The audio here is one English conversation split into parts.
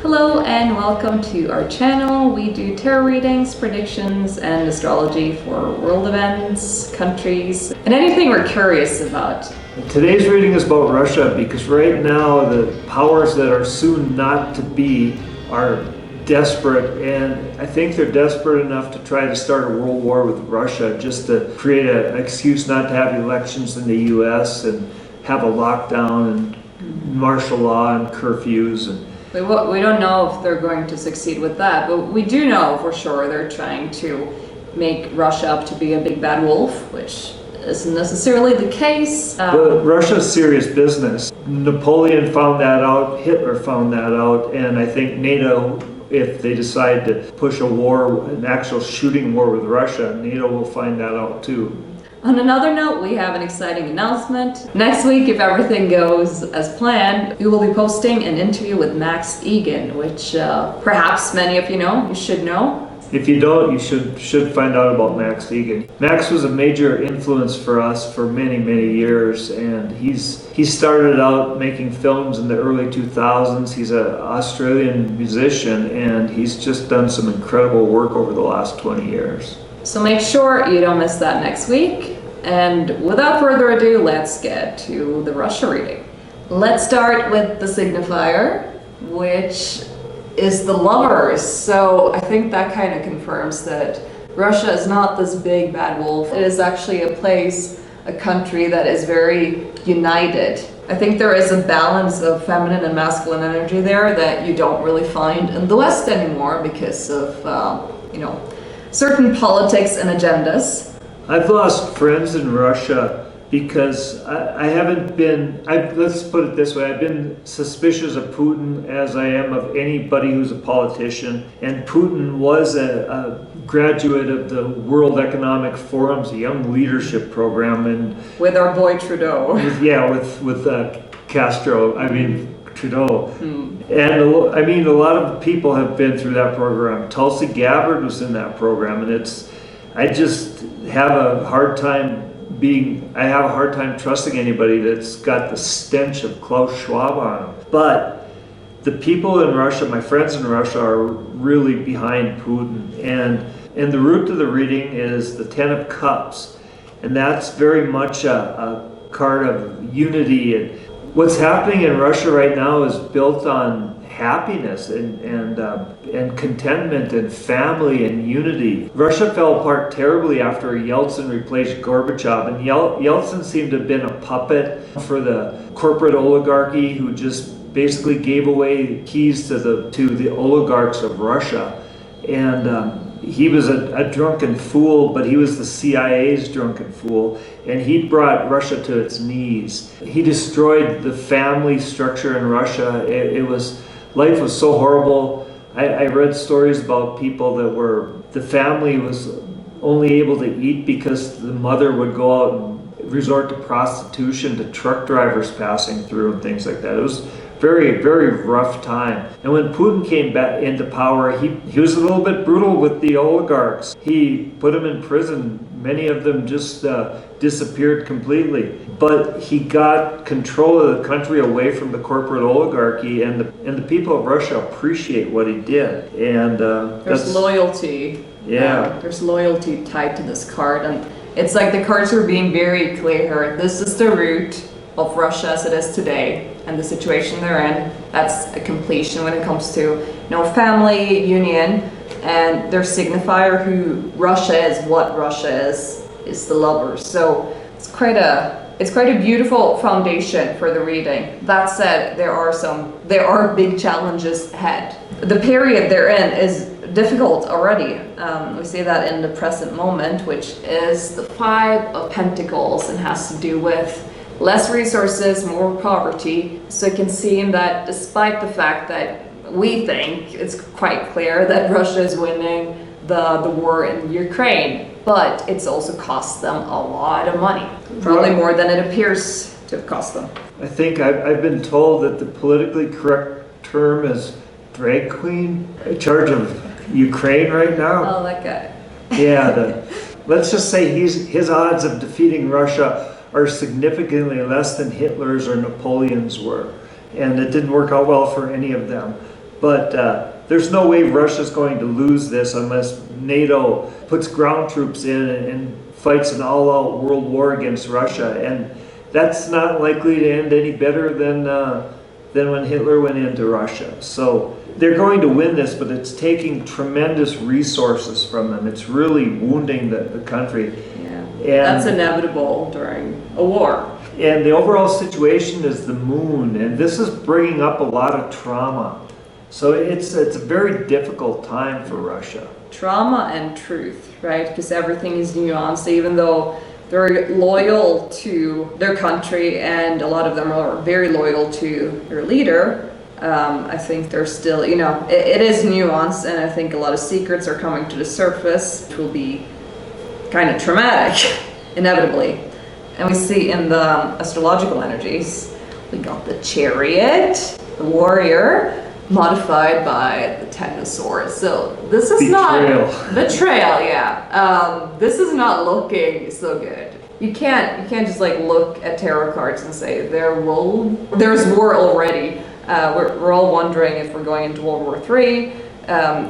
Hello and welcome to our channel. We do tarot readings, predictions, and astrology for world events, countries, and anything we're curious about. Today's reading is about Russia because right now the powers that are soon not to be are desperate, and I think they're desperate enough to try to start a world war with Russia just to create an excuse not to have elections in the US and have a lockdown and martial law and curfews. And We don't know if they're going to succeed with that, but we do know for sure they're trying to make Russia up to be a big bad wolf, which isn't necessarily the case. But Russia's serious business. Napoleon found that out, Hitler found that out, and I think NATO, if they decide to push a war, an actual shooting war with Russia, NATO will find that out too. On another note, we have an exciting announcement. Next week, if everything goes as planned, we will be posting an interview with Max Egan, which perhaps many of you know, you should know. If you don't, you should find out about Max Egan. Max was a major influence for us for many, many years, and he started out making films in the early 2000s. He's an Australian musician, and he's just done some incredible work over the last 20 years. So make sure you don't miss that next week. And without further ado, let's get to the Russia reading. Let's start with the signifier, which is the Lovers. So I think that kind of confirms that Russia is not this big bad wolf. It is actually a place, a country that is very united. I think there is a balance of feminine and masculine energy there that you don't really find in the West anymore because of, certain politics and agendas. I've lost friends in Russia because let's put it this way, I've been suspicious of Putin as I am of anybody who's a politician. And Putin was a graduate of the World Economic Forum's Young Leadership Program. And with our boy Trudeau. with Trudeau. And a lot of people have been through that program. Tulsi Gabbard was in that program, and I just have a hard time trusting anybody that's got the stench of Klaus Schwab on them. But the people in Russia, my friends in Russia, are really behind Putin. And the root of the reading is the Ten of Cups. And that's very much a card of unity. And what's happening in Russia right now is built on happiness and contentment and family and unity. Russia fell apart terribly after Yeltsin replaced Gorbachev, and Yeltsin seemed to have been a puppet for the corporate oligarchy who just basically gave away keys to the oligarchs of Russia. And he was a drunken fool, but he was the CIA's drunken fool, and he brought Russia to its knees. He destroyed the family structure in Russia. Life was so horrible. I read stories about people the family was only able to eat because the mother would go out and resort to prostitution to truck drivers passing through and things like that. It was very, very rough time. And when Putin came back into power, he was a little bit brutal with the oligarchs. He put them in prison. Many of them just disappeared completely. But he got control of the country away from the corporate oligarchy, and the people of Russia appreciate what he did. And there's loyalty. Yeah. There's loyalty tied to this card, and it's like the cards are being very clear. This is the root of Russia as it is today, and the situation they're in. That's a completion when it comes to family, union, and their signifier, who Russia is, what Russia is the Lovers. So it's quite a beautiful foundation for the reading. That said, there are big challenges ahead. The period they're in is difficult already. We see that in the present moment, which is the Five of Pentacles, and has to do with less resources, more poverty. So it can seem that despite the fact that we think it's quite clear that Russia is winning the war in Ukraine, but it's also cost them a lot of money, probably more than it appears to have cost them. I think I've been told that the politically correct term is drag queen in charge of Ukraine right now. Oh, that guy. Yeah, let's just say his odds of defeating Russia are significantly less than Hitler's or Napoleon's were. And it didn't work out well for any of them. But there's no way Russia's going to lose this unless NATO puts ground troops in and fights an all-out world war against Russia. And that's not likely to end any better than when Hitler went into Russia. So they're going to win this, but it's taking tremendous resources from them. It's really wounding the country. Yeah, And that's inevitable during a war. And the overall situation is the moon, and this is bringing up a lot of trauma. So it's a very difficult time for Russia. Trauma and truth, right? Because everything is nuanced, even though they're loyal to their country and a lot of them are very loyal to their leader. I think they're still, it is nuanced, and I think a lot of secrets are coming to the surface, which will be kind of traumatic, inevitably. And we see in the astrological energies, we got the chariot, the warrior, modified by the Ten of Swords. So this is betrayal, yeah. This is not looking so good. You can't just like look at tarot cards and say there's war already. We're all wondering if we're going into World War III.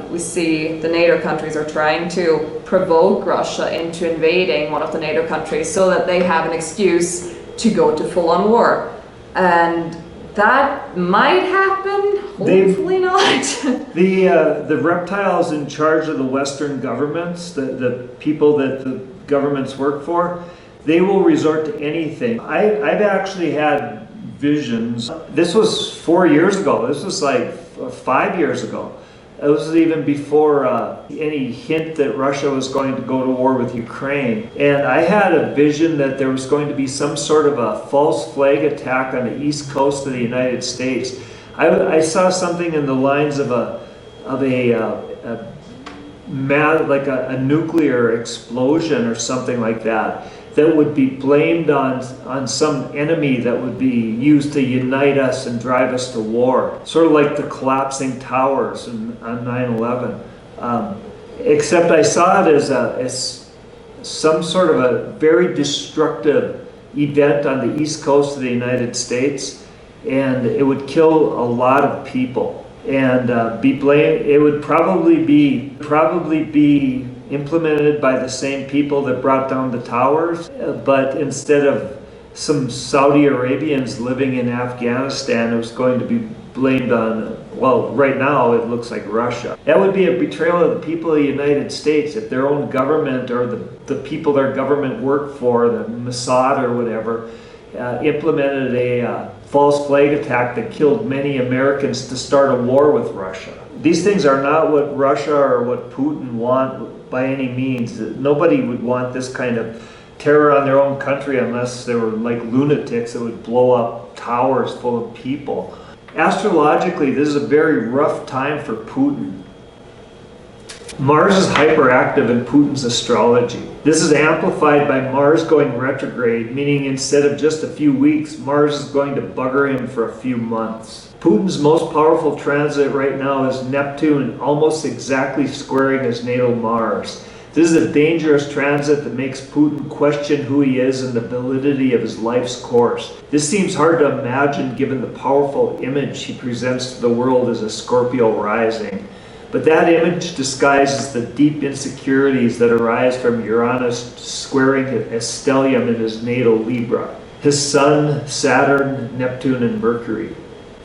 We see the NATO countries are trying to provoke Russia into invading one of the NATO countries so that they have an excuse to go to full-on war. And that might happen, hopefully not. The reptiles in charge of the Western governments, the people that the governments work for, they will resort to anything. I've actually had visions. This was 4 years ago. This was like 5 years ago. It was even before any hint that Russia was going to go to war with Ukraine. And I had a vision that there was going to be some sort of a false flag attack on the east coast of the United States. I saw something in the lines of like a nuclear explosion or something like that would be blamed on some enemy that would be used to unite us and drive us to war. Sort of like the collapsing towers on 9/11. Except I saw it as some sort of a very destructive event on the east coast of the United States, and it would kill a lot of people and be blamed. It would probably be implemented by the same people that brought down the towers, but instead of some Saudi Arabians living in Afghanistan, it was going to be blamed on, well, right now it looks like Russia. That would be a betrayal of the people of the United States if their own government or the people their government worked for, the Mossad or whatever, implemented a false flag attack that killed many Americans to start a war with Russia. These things are not what Russia or what Putin want by any means. Nobody would want this kind of terror on their own country unless they were like lunatics that would blow up towers full of people. Astrologically, this is a very rough time for Putin. Mars is hyperactive in Putin's astrology. This is amplified by Mars going retrograde, meaning instead of just a few weeks, Mars is going to bugger him for a few months. Putin's most powerful transit right now is Neptune, almost exactly squaring his natal Mars. This is a dangerous transit that makes Putin question who he is and the validity of his life's course. This seems hard to imagine given the powerful image he presents to the world as a Scorpio rising. But that image disguises the deep insecurities that arise from Uranus squaring a stellium in his natal Libra, his Sun, Saturn, Neptune, and Mercury.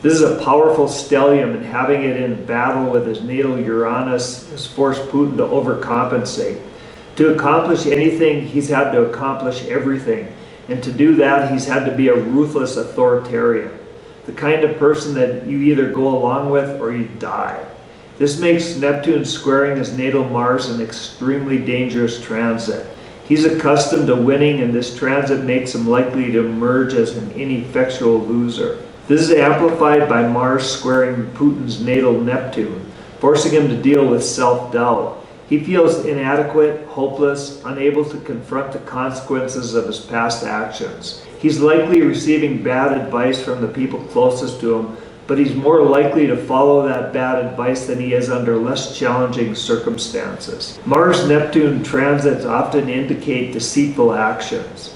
This is a powerful stellium, and having it in battle with his natal Uranus has forced Putin to overcompensate. To accomplish anything, he's had to accomplish everything. And to do that, he's had to be a ruthless authoritarian. The kind of person that you either go along with or you die. This makes Neptune squaring his natal Mars an extremely dangerous transit. He's accustomed to winning, and this transit makes him likely to emerge as an ineffectual loser. This is amplified by Mars squaring Putin's natal Neptune, forcing him to deal with self-doubt. He feels inadequate, hopeless, unable to confront the consequences of his past actions. He's likely receiving bad advice from the people closest to him, but he's more likely to follow that bad advice than he is under less challenging circumstances. Mars-Neptune transits often indicate deceitful actions.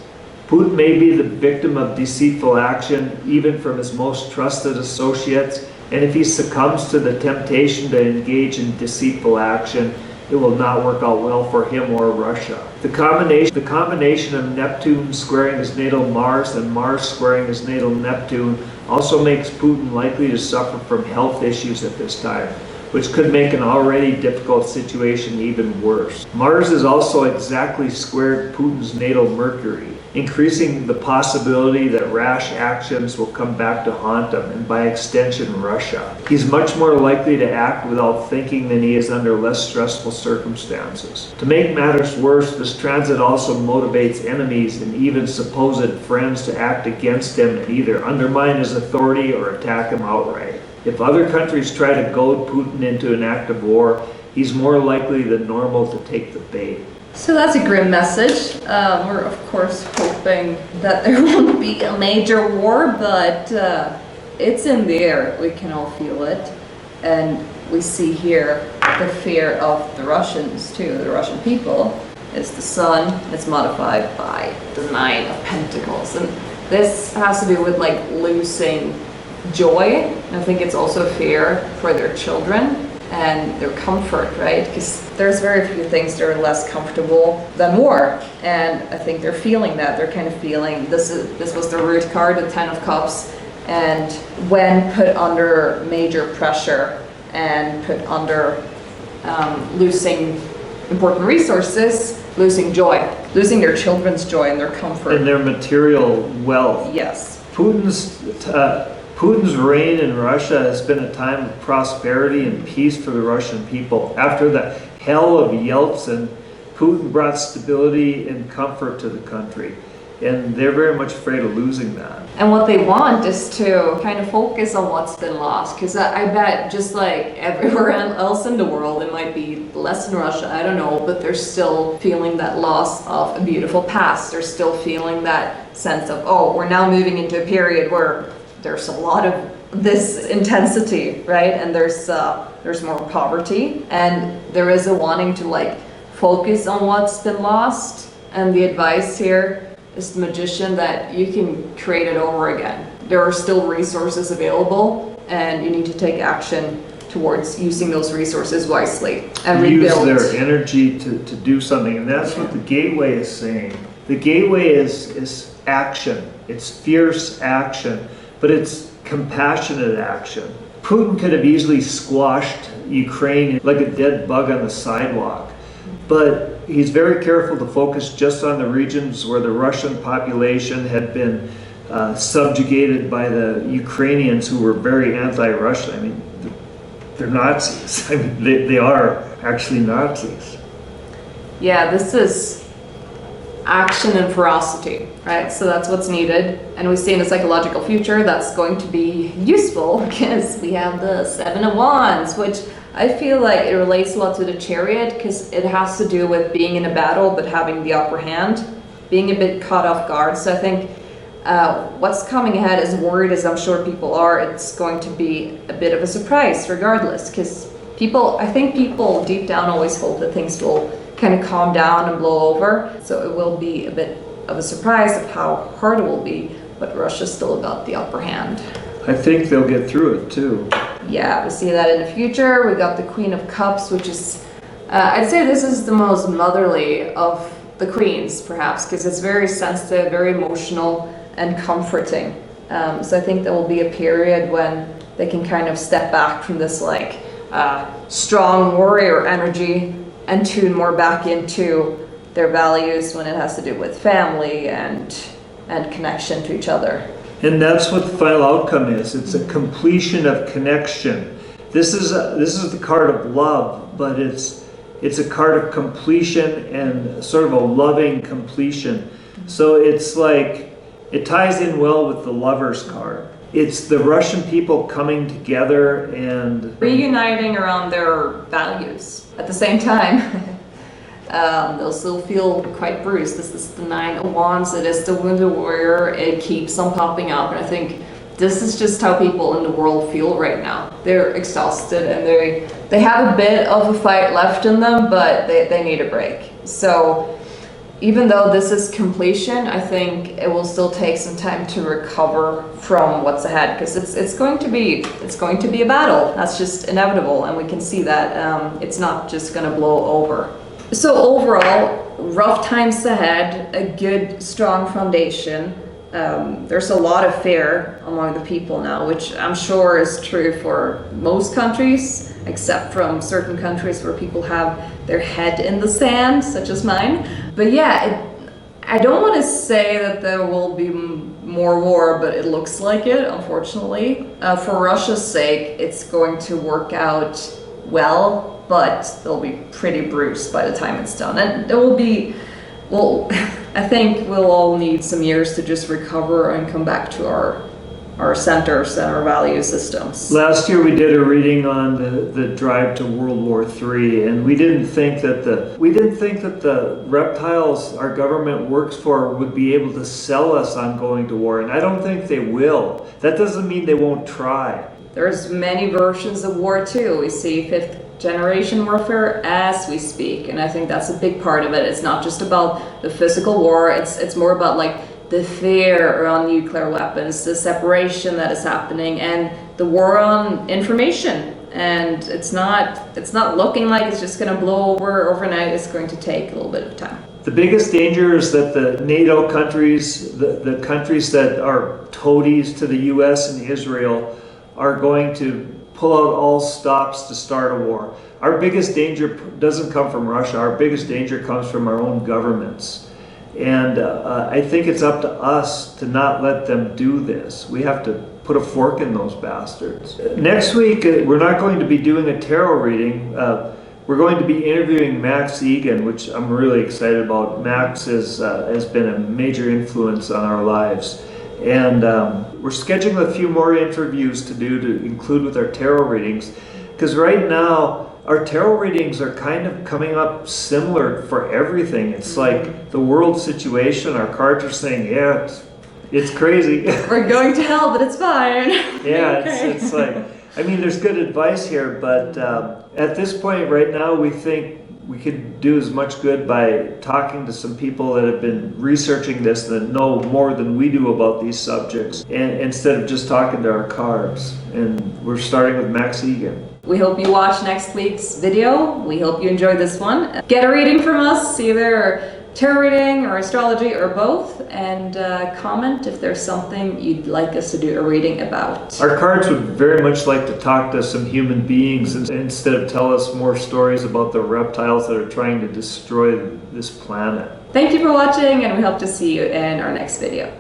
Putin may be the victim of deceitful action, even from his most trusted associates, And if he succumbs to the temptation to engage in deceitful action, it will not work out well for him or Russia. The combination of Neptune squaring his natal Mars and Mars squaring his natal Neptune also makes Putin likely to suffer from health issues at this time, which could make an already difficult situation even worse. Mars is also exactly squared Putin's natal Mercury, increasing the possibility that rash actions will come back to haunt him, and by extension Russia. He's much more likely to act without thinking than he is under less stressful circumstances. To make matters worse, this transit also motivates enemies and even supposed friends to act against him and either undermine his authority or attack him outright. If other countries try to goad Putin into an act of war, he's more likely than normal to take the bait. So that's a grim message. We're of course hoping that there won't be a major war, but it's in the air. We can all feel it. And we see here the fear of the Russians too, the Russian people. It's the sun, it's modified by the Nine of Pentacles. And this has to do with like losing joy. And I think it's also fear for their children and their comfort, right? Because there's very few things that are less comfortable than war, and I think they're feeling that. They're kind of feeling this was the root card, the Ten of Cups, and when put under major pressure and put under losing important resources, losing joy, losing their children's joy and their comfort and their material wealth. Yes. Putin's reign in Russia has been a time of prosperity and peace for the Russian people. After the hell of Yeltsin, Putin brought stability and comfort to the country, and they're very much afraid of losing that. And what they want is to kind of focus on what's been lost, because I bet just like everywhere else in the world, it might be less in Russia, I don't know, but they're still feeling that loss of a beautiful past. They're still feeling that sense of, oh, we're now moving into a period where there's a lot of this intensity, right? And there's more poverty, and there is a wanting to like focus on what's been lost. And the advice here is the Magician that you can create it over again. There are still resources available, and you need to take action towards using those resources wisely and rebuild. Use their energy to do something, and that's what the Gateway is saying. The Gateway is action. It's fierce action. But it's compassionate action. Putin could have easily squashed Ukraine like a dead bug on the sidewalk, but he's very careful to focus just on the regions where the Russian population had been subjugated by the Ukrainians, who were very anti-Russian. I mean, they're Nazis. I mean, they are actually Nazis. Yeah, this is action and ferocity, right? So that's what's needed. And we see in the psychological future that's going to be useful because we have the Seven of Wands, which I feel like it relates a lot to the Chariot because it has to do with being in a battle but having the upper hand, being a bit caught off guard. So I think what's coming ahead, as worried as I'm sure people are, it's going to be a bit of a surprise regardless, because I think people deep down always hope that things will kind of calm down and blow over. So it will be a bit of a surprise of how hard it will be, but Russia's still got the upper hand. I think they'll get through it too. Yeah, we see that in the future. We got the Queen of Cups, which is, I'd say this is the most motherly of the queens, perhaps, because it's very sensitive, very emotional, and comforting. So I think there will be a period when they can kind of step back from this like strong warrior energy and tune more back into their values when it has to do with family and connection to each other. And that's what the final outcome is. It's a completion of connection. This is the card of love, but it's a card of completion and sort of a loving completion. So it's like, it ties in well with the Lover's card. It's the Russian people coming together and reuniting around their values. At the same time, they'll still feel quite bruised. This is the Nine of Wands. It is the Wounded Warrior. It keeps on popping up, and I think this is just how people in the world feel right now. They're exhausted, and they have a bit of a fight left in them, but they need a break. So even though this is completion, I think it will still take some time to recover from what's ahead, because it's going to be a battle. That's just inevitable, and we can see that it's not just going to blow over. So overall, rough times ahead, a good strong foundation. There's a lot of fear among the people now, which I'm sure is true for most countries, except from certain countries where people have their head in the sand, such as mine. But yeah, I don't want to say that there will be more war, but it looks like it, unfortunately. For Russia's sake, it's going to work out well, but they'll be pretty bruised by the time it's done. And it will be, well, I think we'll all need some years to just recover and come back to our centers and our value systems. Last year we did a reading on the drive to World War III, and we didn't think that the reptiles our government works for would be able to sell us on going to war, and I don't think they will. That doesn't mean they won't try. There's many versions of war too. We see fifth generation warfare as we speak, and I think that's a big part of it. It's not just about the physical war, it's more about like the fear around nuclear weapons, the separation that is happening, and the war on information. And it's not looking like it's just going to blow over overnight. It's going to take a little bit of time. The biggest danger is that the NATO countries, the countries that are toadies to the US and Israel, are going to pull out all stops to start a war. Our biggest danger doesn't come from Russia. Our biggest danger comes from our own governments. And I think it's up to us to not let them do this. We have to put a fork in those bastards. Next week, we're not going to be doing a tarot reading. We're going to be interviewing Max Egan, which I'm really excited about. Max has been a major influence on our lives. And we're scheduling a few more interviews to do to include with our tarot readings, because right now our tarot readings are kind of coming up similar for everything. It's like the world situation, our cards are saying, yeah, it's crazy. We're going to hell, but it's fine. Yeah, Okay. it's like, I mean, there's good advice here, but at this point right now, we think we could do as much good by talking to some people that have been researching this, that know more than we do about these subjects, and instead of just talking to our cards. And we're starting with Max Egan. We hope you watch next week's video. We hope you enjoyed this one. Get a reading from us, either tarot reading or astrology or both, and comment if there's something you'd like us to do a reading about. Our cards would very much like to talk to some human beings instead of tell us more stories about the reptiles that are trying to destroy this planet. Thank you for watching, and we hope to see you in our next video.